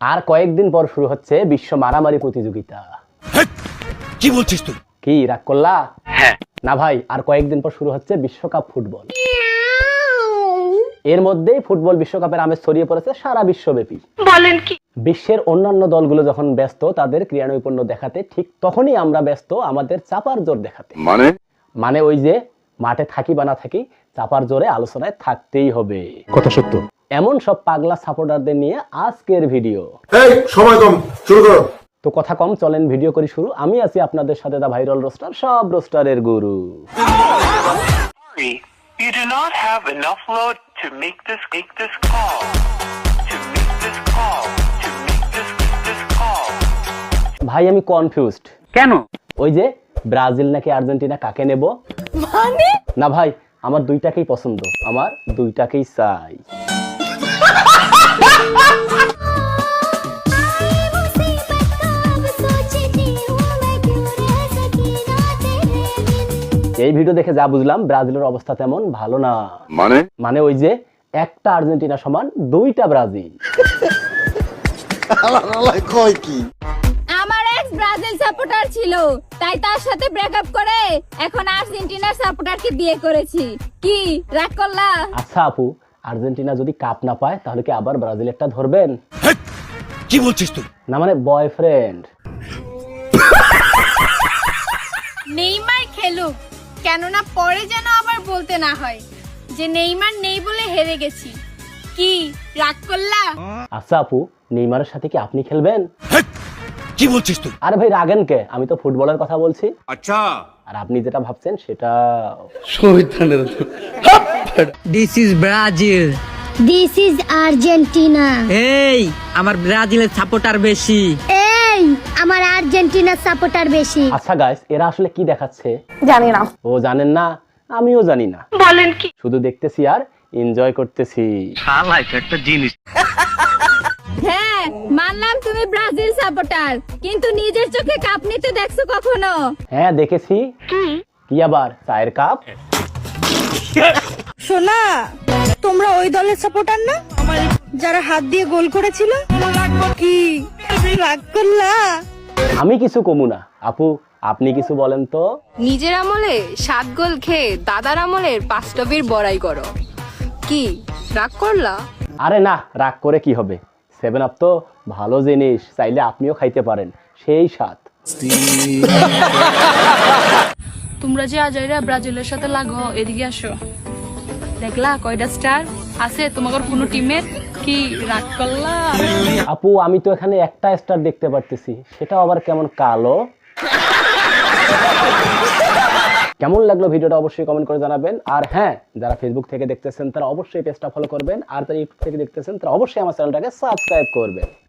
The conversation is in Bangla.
আর কয়েকদিন পর শুরু হচ্ছে বিশ্ব মারামারি প্রতিযোগিতা। কি বলছিস তুই? কি রাগ করলা? হ্যাঁ। না ভাই, আর কয়েকদিন পর শুরু হচ্ছে বিশ্বকাপ ফুটবল। এর মধ্যেই ফুটবল বিশ্বকাপের আমেজ ছড়িয়ে পড়েছে সারা বিশ্বব্যাপী। বলেন কি? বিশ্বের অন্যান্য দলগুলো যখন ব্যস্ত তাদের ক্রীড়া নৈপুণ্য দেখাতে, ঠিক তখনই আমরা ব্যস্ত আমাদের চাপার জোর দেখাতে। মানে ওই যে মাঠে থাকি বা না থাকি, চাপার জোরে আলোচনায় থাকতেই হবে। কথা সত্য। এমন সব পাগলা সাপোর্টারদের নিয়ে আজকের ভিডিও। এই সময় কম, শুরু করো। তো কথা কম, চলেন ভিডিও করি শুরু। আমি আছি আপনাদের সাথে দা ভাইরাল রোস্টার, সব রোস্টারের গুরু। You do not have enough load to make this call. ভাই আমি কনফিউজড। কেন? ওই যে ব্রাজিল নাকি আর্জেন্টিনা, কাকে নেব? মানে না ভাই, আমার দুইটাকেই পছন্দ, আমার দুইটাকেই চাই। এই ভিডিও দেখে যা বুঝলাম, ব্রাজিলের অবস্থা তেমন ভালো না। মানে ওই যে একটা আর্জেন্টিনা সমান দুইটা ব্রাজিল। আমার এক্স ব্রাজিল সাপোর্টার ছিল, তাই তার সাথে ব্রেকআপ করে এখন আর্জেন্টিনার সাপোর্টারকে বিয়ে করেছি। কি রাগ করলা? আচ্ছা আপু, আর্জেন্টিনা যদি কাপ না পায় তাহলে কি আবার ব্রাজিলেরটা ধরবেন? কি বলছিস তুই? না মানে বয়ফ্রেন্ড। নেইমার খেলুক, কেননা পরে যেন আবার বলতে না হয় যে নেইমার নেই বলে হেরে গেছি। কি রাগ করলা? আচ্ছা আপু, নেইমারের সাথে কি আপনি খেলবেন? কি বলছিস তুই? আরে ভাই রাগেন কে, আমি তো ফুটবলের কথা বলছি। আচ্ছা। আর আপনি যেটা ভাবছেন সেটা। This is Brazil. This is Argentina. এই আমার ব্রাজিলের সাপোর্টার বেশি। এই আমার আর্জেন্টিনার সাপোর্টার বেশি। আচ্ছা গাইস, এরা আসলে কি দেখাচ্ছে? জানি না। ও জানেন না, আমিও জানি না। বলেন কি? শুধু দেখতেছি আর এনজয় করতেছি। শালা একটা জিনিস। হ্যাঁ মানলাম তুমি ব্রাজিল সাপোর্টার, কিন্তু নিজের চোখে কাপ নিতে দেখছো কখনো? হ্যাঁ দেখেছি। কি আবার চায়ের কাপ? শোনা, তোমরা ওই দলের সাপোর্টার না যারা হাত দিয়ে গোল করেছিল? কি রাগ করলা? আমি কিছু কমু না। আপু আপনি কিছু বলেন তো। নিজের আমলে 7 গোল খেয়ে দাদার আমলের 5 টবির বড়াই করো। কি রাগ করলা? আরে না, রাগ করে কি হবে? 7 আপ তো ভালো জিনিস, চাইলে আপনিও খাইতে পারেন, সেই স্বাদ। তোমরা যে আজাইরা ব্রাজিলের সাথে লাগো, এদিকে আসো। দেখলা কয়টা স্টার আছে তোমাদের কোন টিমের? কি রাগ করলা? আপু আমি তো এখানে একটা স্টার দেখতে পারতেছি, সেটাও আবার কেমন কালো। কেমন লাগলো ভিডিওটা অবশ্যই কমেন্ট করে জানাবেন। আর হ্যাঁ, যারা ফেসবুক থেকে দেখতেছেন তারা অবশ্যই পেজটা ফলো করবেন, আর যারা ইউটিউব থেকে দেখতেছেন তারা অবশ্যই আমার চ্যানেলটাকে সাবস্ক্রাইব করবেন।